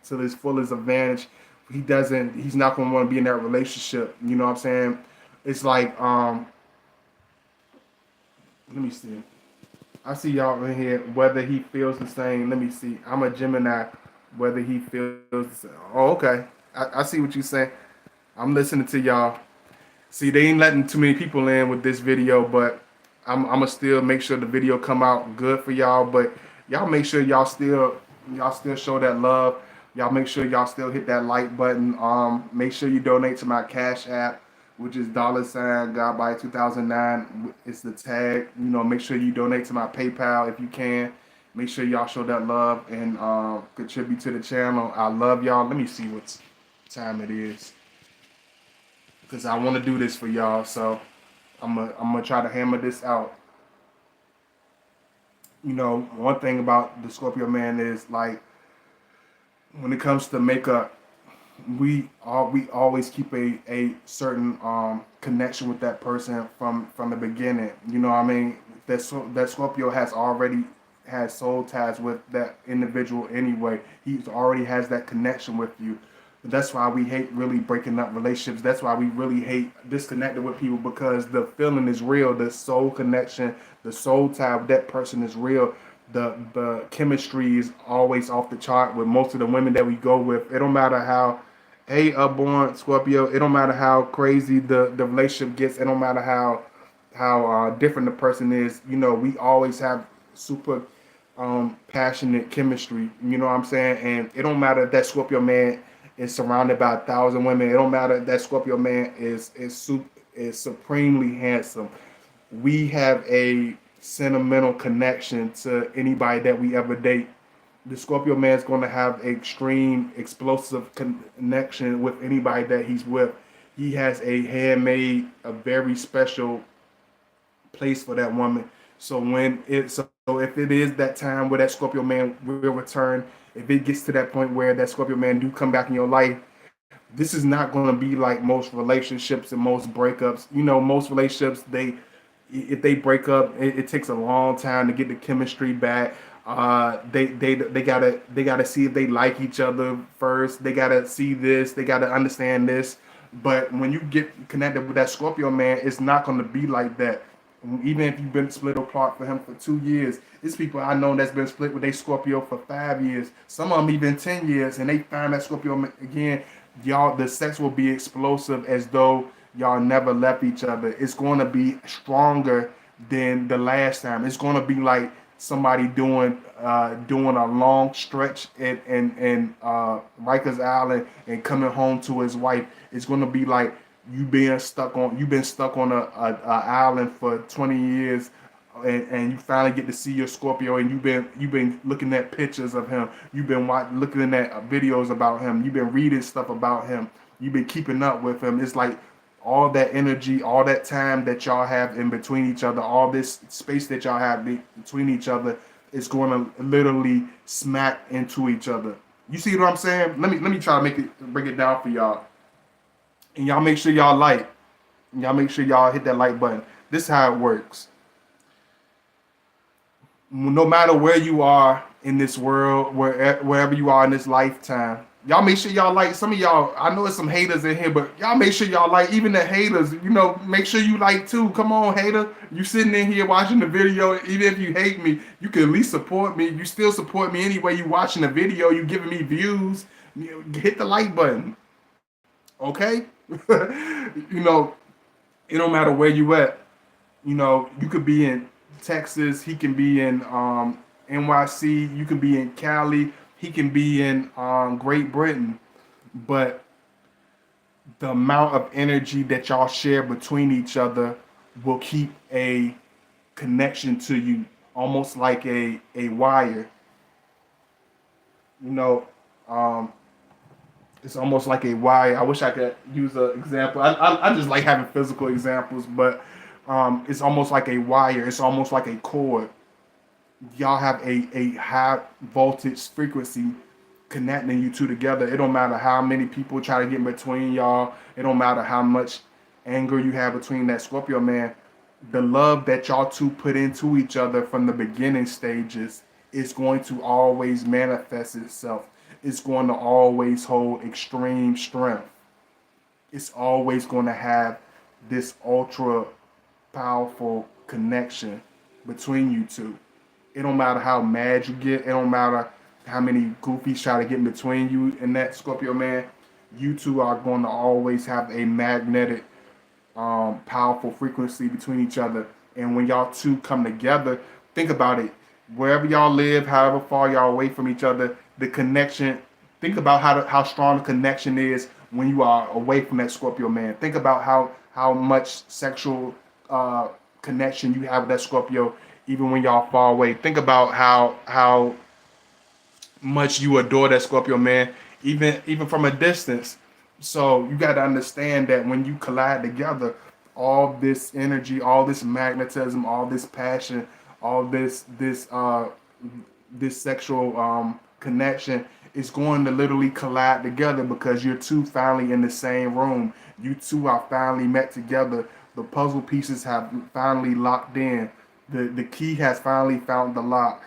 to his fullest advantage. He's not gonna want to be in that relationship. You know what I'm saying? It's like let me see. I see y'all in here. Whether he feels the same. Let me see. I'm a Gemini. Whether he feels the same. Oh, okay. I see what you're saying. I'm listening to y'all. See, they ain't letting too many people in with this video, but I'm gonna still make sure the video come out good for y'all. But y'all make sure y'all still show that love. Y'all make sure y'all still hit that like button. Make sure you donate to my Cash App, which is $ God by 2009. It's the tag. You know, make sure you donate to my PayPal if you can. Make sure y'all show that love and contribute to the channel. I love y'all. Let me see what time it is, because I want to do this for y'all. So I'm gonna try to hammer this out. You know, one thing about the Scorpio man is like when it comes to makeup, we always keep a certain connection with that person from the beginning. You know what I mean? That Scorpio has already has soul ties with that individual anyway. He already has that connection with you. But that's why we hate really breaking up relationships. That's why we really hate disconnecting with people, because the feeling is real. The soul connection, the soul tie with that person is real. The chemistry is always off the chart with most of the women that we go with. It don't matter how, hey, upborn Scorpio, it don't matter how crazy the relationship gets. It don't matter how different the person is. You know, we always have super passionate chemistry. You know what I'm saying? And it don't matter if that Scorpio man is surrounded by 1,000 women. It don't matter if that Scorpio man is supremely handsome. We have a sentimental connection to anybody that we ever date. The Scorpio man is going to have extreme explosive connection with anybody that he's with. He has a handmade, a very special place for that woman. So if it is that time where that Scorpio man will return, if it gets to that point where that Scorpio man do come back in your life, this is not going to be like most relationships and most breakups. You know, most relationships, they if they break up, it takes a long time to get the chemistry back. They gotta see if they like each other first. They gotta see this. They gotta understand this. But when you get connected with that Scorpio man, it's not gonna be like that. Even if you've been split apart for him for 2 years, it's people I know that's been split with a Scorpio for 5 years. Some of them even 10 years, and they find that Scorpio again. Y'all, the sex will be explosive as though y'all never left each other. It's going to be stronger than the last time. It's going to be like somebody doing a long stretch in Rikers Island and coming home to his wife. It's going to be like you've been stuck on a island for 20 years, and you finally get to see your Scorpio, and you've been looking at pictures of him. You've been looking at videos about him. You've been reading stuff about him. You've been keeping up with him. It's like all that energy, all that time that y'all have in between each other, all this space that y'all have between each other, is going to literally smack into each other. You see what I'm saying? Let me try to break it down for y'all, and y'all make sure y'all like, y'all make sure y'all hit that like button. This is how it works. No matter where you are in this world, wherever you are in this lifetime, y'all make sure y'all like. Some of y'all, I know there's some haters in here, but y'all make sure y'all like. Even the haters, you know, make sure you like too. Come on, hater, you sitting in here watching the video. Even if you hate me, you can at least support me. You still support me anyway. You watching the video, you giving me views. Hit the like button, okay? You know, it don't matter where you at. You know, you could be in Texas, he can be in NYC, you can be in Cali, he can be in Great Britain. But the amount of energy that y'all share between each other will keep a connection to you, almost like a wire. You know, um, it's almost like a wire. I wish I could use an example. I just like having physical examples, but it's almost like a wire. It's almost like a cord. Y'all have a high voltage frequency connecting you two together. It don't matter how many people try to get in between y'all. It don't matter how much anger you have between that Scorpio man. The love that y'all two put into each other from the beginning stages is going to always manifest itself. It's going to always hold extreme strength. It's always going to have this ultra powerful connection between you two. It don't matter how mad you get. It don't matter how many goofies try to get in between you and that Scorpio man. You two are going to always have a magnetic, powerful frequency between each other. And when y'all two come together, think about it. Wherever y'all live, however far y'all away from each other, the connection. Think about how strong the connection is when you are away from that Scorpio man. Think about how much sexual connection you have with that Scorpio, even when y'all far away. Think about how much you adore that Scorpio man, even from a distance. So you got to understand that when you collide together, all this energy, all this magnetism, all this passion, all this sexual connection is going to literally collide together because you're two finally in the same room. You two are finally met together. The puzzle pieces have finally locked in. The key has finally found the lock.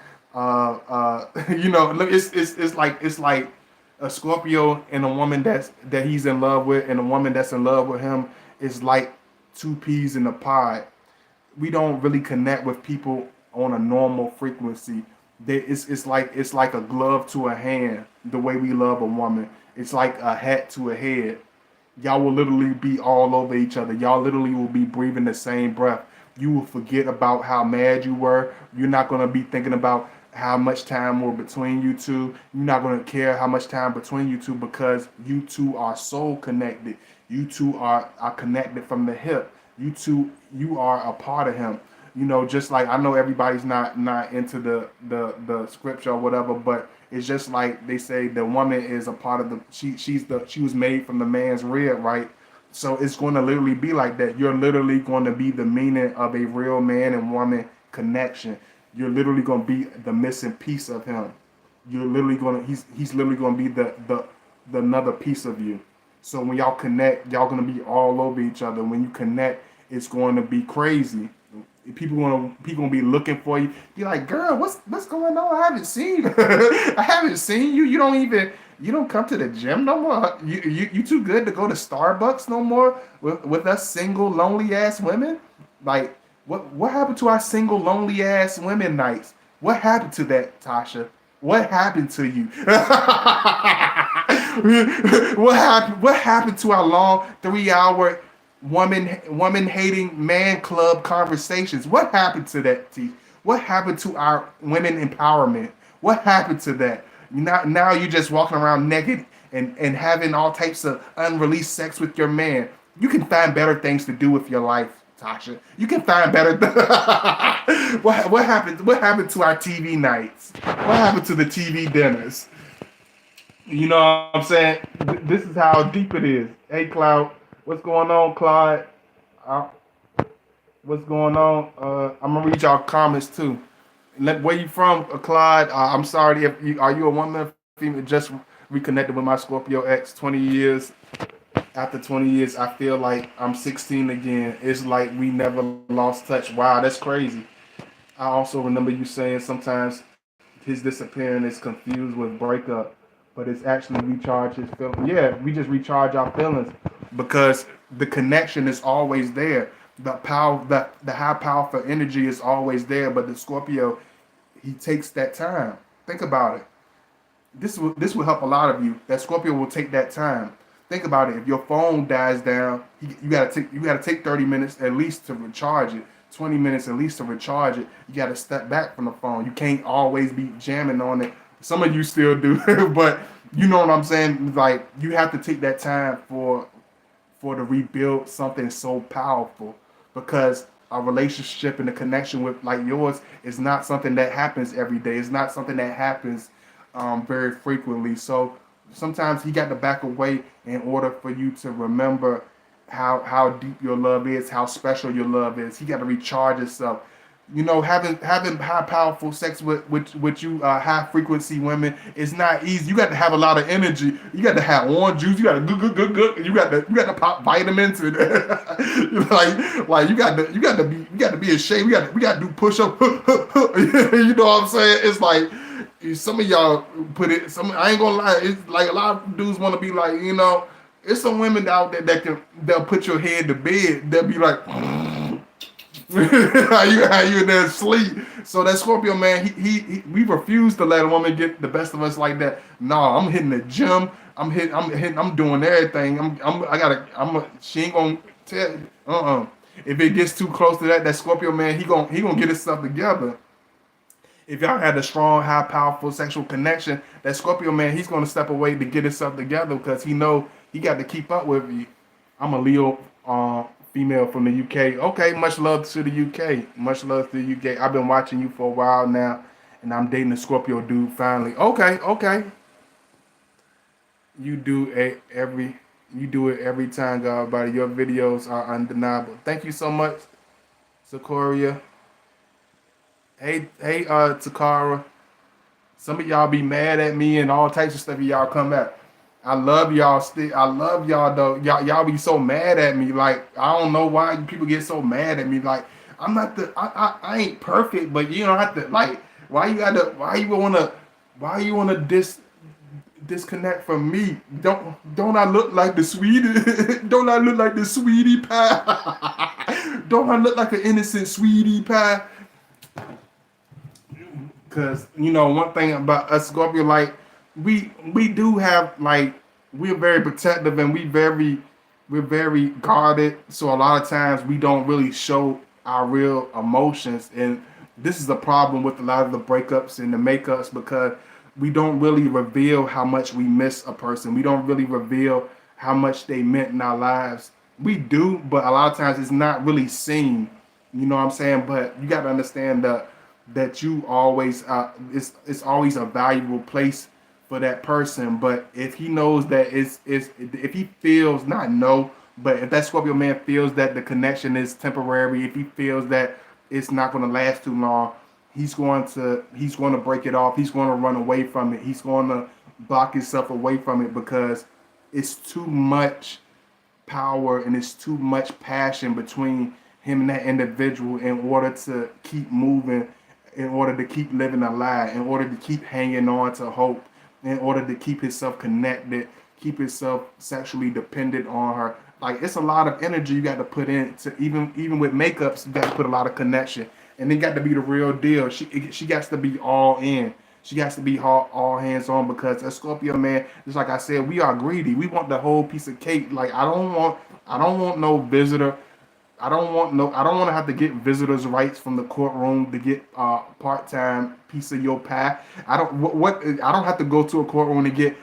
It's like a Scorpio and a woman that he's in love with, and a woman that's in love with him is like two peas in a pod. We don't really connect with people on a normal frequency. It's like a glove to a hand. The way we love a woman, it's like a hat to a head. Y'all will literally be all over each other. Y'all literally will be breathing the same breath. You will forget about how mad you were. You're not gonna be thinking about how much time were between you two. You're not gonna care how much time between you two because you two are soul connected. You two are connected from the hip. You are a part of him. Just like I know everybody's not into the scripture or whatever, but it's just like they say the woman is a part of she was made from the man's rib, right? So it's going to literally be like that. You're literally going to be the meaning of a real man and woman connection. You're literally going to be the missing piece of him. He's literally going to be the another piece of you. So when y'all connect, y'all going to be all over each other. When you connect, it's going to be crazy. People gonna be looking for you. You're like, girl, what's going on? I haven't seen you. I haven't seen you. You don't come to the gym no more. You too good to go to Starbucks no more with us single lonely ass women. Like what happened to our single lonely ass women nights? What happened to that, Tasha? What happened to you? What happened to our long 3 hour woman hating man club conversations? What happened to that, T? What happened to our women empowerment? What happened to that? Now you're just walking around naked and having all types of unreleased sex with your man. You can find better things to do with your life, Tasha. You can find better. What happened? What happened to our TV nights? What happened to the TV dinners? You know what I'm saying? This is how deep it is. Hey, Cloud. What's going on, Clyde? Uh, what's going on? I'm gonna read y'all comments too. Where you from, Clyde? I'm sorry if you are you a woman or female? Just reconnected with my Scorpio ex 20 years. After 20 years, I feel like I'm 16 again. It's like we never lost touch. Wow, that's crazy. I also remember you saying sometimes his disappearing is confused with breakup, but it's actually recharge his feelings. Yeah, we just recharge our feelings because the connection is always there. The power, the high powerful energy is always there. But the Scorpio, he takes that time. Think about it. This will help a lot of you. That Scorpio will take that time. Think about it. If your phone dies down, you gotta take 30 minutes at least to recharge it. 20 minutes at least to recharge it. You gotta step back from the phone. You can't always be jamming on it. Some of you still do, but you know what I'm saying. Like you have to take that time for to rebuild something so powerful because a relationship and a connection with like yours is not something that happens every day. It's not something that happens very frequently. So sometimes he got to back away in order for you to remember how deep your love is, how special your love is. He got to recharge himself. Having high powerful sex with you high frequency women is not easy. You got to have a lot of energy. You got to have orange juice. You got to good. You got to pop vitamins and like you got to be in shape. We got to do push up. You know what I'm saying? It's like some of y'all put it. I ain't gonna lie. It's like a lot of dudes want to be like It's some women out there they'll put your head to bed. They'll be like. how you in there sleep? So that Scorpio man, we refuse to let a woman get the best of us like that. No, I'm hitting the gym. I'm doing everything. She ain't gonna tell. If it gets too close to that Scorpio man, he gonna get himself together. If y'all had a strong, high, powerful sexual connection, that Scorpio man, he's gonna step away to get himself together because he know he got to keep up with you. I'm a Leo female from the UK. Okay, much love to the UK. Much love to the UK. I've been watching you for a while now, and I'm dating a Scorpio dude finally. Okay, okay. You do a every you do it every time, God buddy. Your videos are undeniable. Thank you so much, Sequoia. Takara. Some of y'all be mad at me and all types of stuff. Y'all come back. I love y'all still. I love y'all though. Y'all be so mad at me. Like I don't know why people get so mad at me. Like I'm not the. I ain't perfect, but you don't have to. Like why you gotta. Why you wanna. Why you wanna disconnect from me? Don't I look like the sweetie? Don't I look like the sweetie pie? Don't I look like an innocent sweetie pie? Cause one thing about us Scorpio, like we do have like we're very protective and we're very guarded. So a lot of times we don't really show our real emotions, and this is a problem with a lot of the breakups and the makeups because we don't really reveal how much we miss a person. We don't really reveal how much they meant in our lives. We do, but a lot of times it's not really seen. You know what I'm saying? But you got to understand that you always it's always a valuable place for that person. But if he knows that it's if he feels not know, but if that Scorpio man feels that the connection is temporary, if he feels that it's not going to last too long, he's going to break it off. He's going to run away from it. He's going to block himself away from it because it's too much power and it's too much passion between him and that individual in order to keep moving, in order to keep living a lie, in order to keep hanging on to hope, in order to keep himself connected, keep himself sexually dependent on her. Like it's a lot of energy you got to put in to even with makeups, you got to put a lot of connection. And it got to be the real deal. She got to be all in. She has to be all hands on because a Scorpio man, just like I said, we are greedy. We want the whole piece of cake. Like I don't want no visitor. I don't want to have to get visitors' rights from the courtroom to get part-time piece of your pie. I don't have to go to a courtroom to get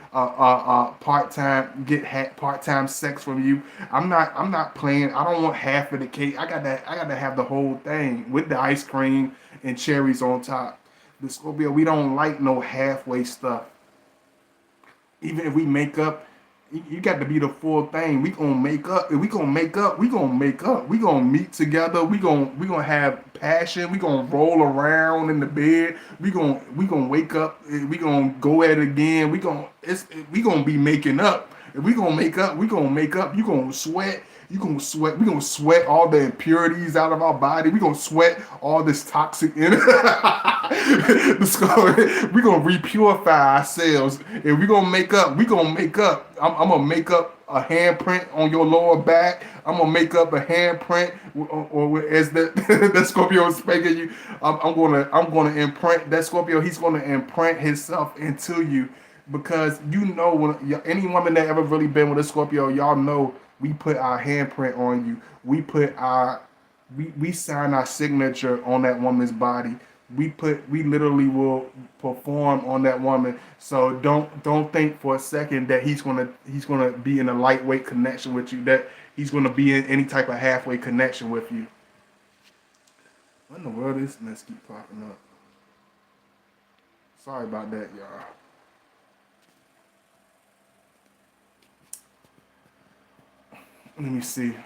part-time sex from you. I'm not playing. I don't want half of the cake. I got to have the whole thing with the ice cream and cherries on top. The Scorpio, we don't like no halfway stuff. Even if we make up, you got to be the full thing. We gonna make up. If we gonna make up, we gonna make up. We gonna meet together. We gonna have passion. We gonna roll around in the bed. We gonna wake up. We gonna go at it again. We gonna be making up. If we gonna make up, we gonna make up. You gonna sweat. You gonna sweat. We gonna sweat all the impurities out of our body. We gonna sweat all this toxic energy. We gonna repurify ourselves. If we gonna make up, we gonna make up. I'm gonna make up a handprint on your lower back. I'm gonna make up a handprint, or as the Scorpio is spanking you. I'm gonna imprint that Scorpio. He's gonna imprint himself into you because when any woman that ever really been with a Scorpio, y'all know we put our handprint on you. We sign our signature on that woman's body. We literally will perform on that woman. So don't think for a second that he's gonna be in a lightweight connection with you, that he's gonna be in any type of halfway connection with you. What in the world is this mess keep popping up? Sorry about that, y'all. Let me see.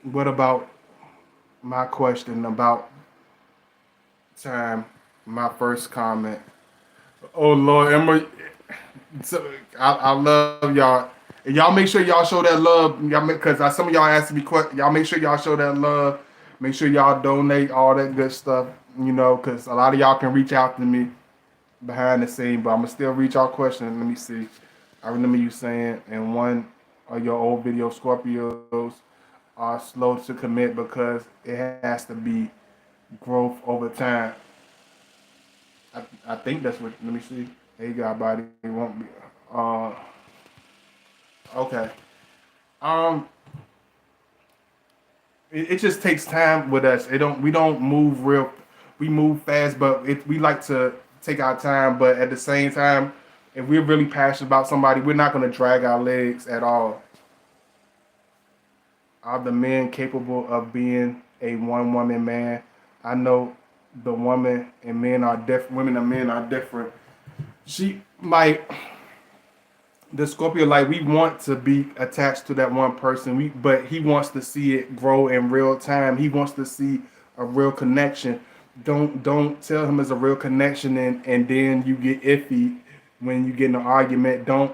What about my question about time? My first comment. Oh Lord, Emma. So, I love y'all. And y'all make sure y'all show that love. Y'all because some of y'all asked me questions. Y'all make sure y'all show that love. Make sure y'all donate all that good stuff. Because a lot of y'all can reach out to me behind the scene, but I'm gonna still reach out questions. Let me see. I remember you saying in one of your old video, Scorpios are slow to commit because it has to be growth over time. I think that's what. Let me see. Hey, God, body won't be. Uh, okay. Um, it just takes time with us. It don't. We don't move real. We move fast, but we like to take our time. But at the same time, if we're really passionate about somebody, we're not going to drag our legs at all. Are the men capable of being a one woman man? I know the woman and men are different. Women and men are different. She like the Scorpio, like we want to be attached to that one person. But he wants to see it grow in real time. He wants to see a real connection. Don't tell him it's a real connection and then you get iffy when you get in an argument. Don't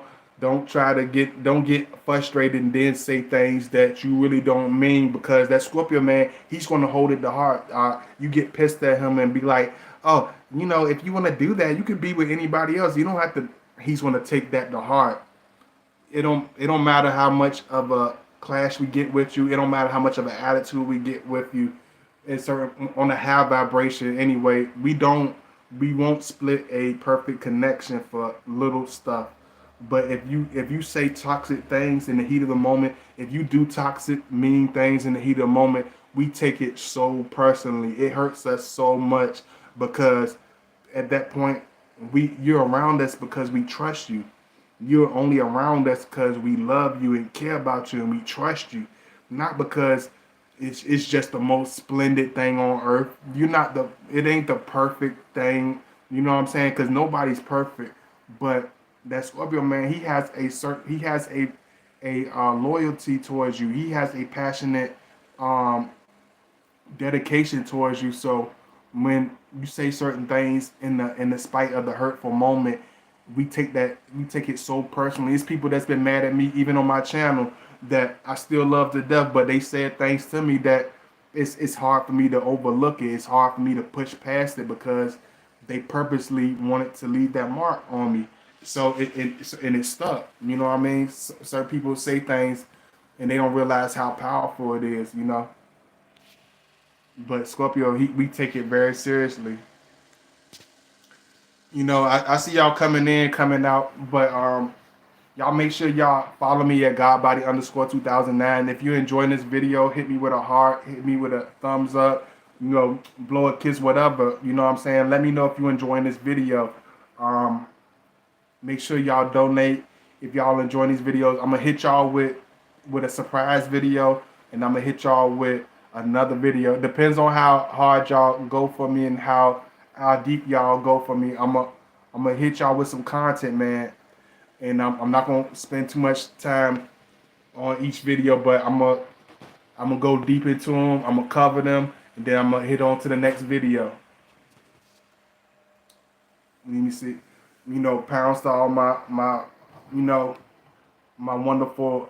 try to don't get frustrated and then say things that you really don't mean, because that Scorpio man, he's gonna hold it to heart. You get pissed at him and be like, oh, if you want to do that, you could be with anybody else. You don't have to. He's gonna take that to heart. It don't matter how much of a clash we get with you. It don't matter how much of an attitude we get with you. It's on a high vibration anyway. We won't split a perfect connection for little stuff. But if you say toxic things in the heat of the moment, if you do toxic mean things in the heat of the moment, we take it so personally. It hurts us so much because at that point you're around us because we trust you. You're only around us because we love you and care about you and we trust you, not because it's just the most splendid thing on earth. It ain't the perfect thing, you know what I'm saying? Because nobody's perfect, but that Scorpio man, he has a loyalty towards you. He has a passionate um dedication towards you. So when you say certain things in the spite of the hurtful moment, we take it so personally. It's people that's been mad at me even on my channel that I still love to death, but they said things to me that it's hard for me to overlook it. It's hard for me to push past it because they purposely wanted to leave that mark on me. So it stuck. You know what I mean? Certain people say things and they don't realize how powerful it is. But Scorpio, we take it very seriously. I see y'all coming in, coming out, but y'all make sure y'all follow me at godbody_2009. If you're enjoying this video, hit me with a heart, hit me with a thumbs up, blow a kiss, whatever. You know what I'm saying? Let me know if you're enjoying this video. Um, Make sure y'all donate if y'all enjoying these videos. I'm gonna hit y'all with a surprise video, and I'm gonna hit y'all with another video. Depends on how hard y'all go for me and how deep y'all go for me. I'm gonna hit y'all with some content, man. And I'm not gonna spend too much time on each video, but I'm gonna go deep into them. I'm gonna cover them, and then I'm gonna hit on to the next video. Let me see. Pounds to all my you know my wonderful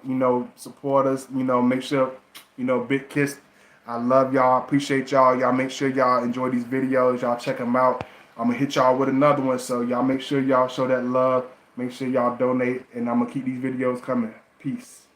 supporters. Make sure big kiss. I love y'all. Appreciate y'all. Y'all make sure y'all enjoy these videos. Y'all check them out. I'm gonna hit y'all with another one. So y'all make sure y'all show that love. Make sure y'all donate, and I'm gonna keep these videos coming. Peace.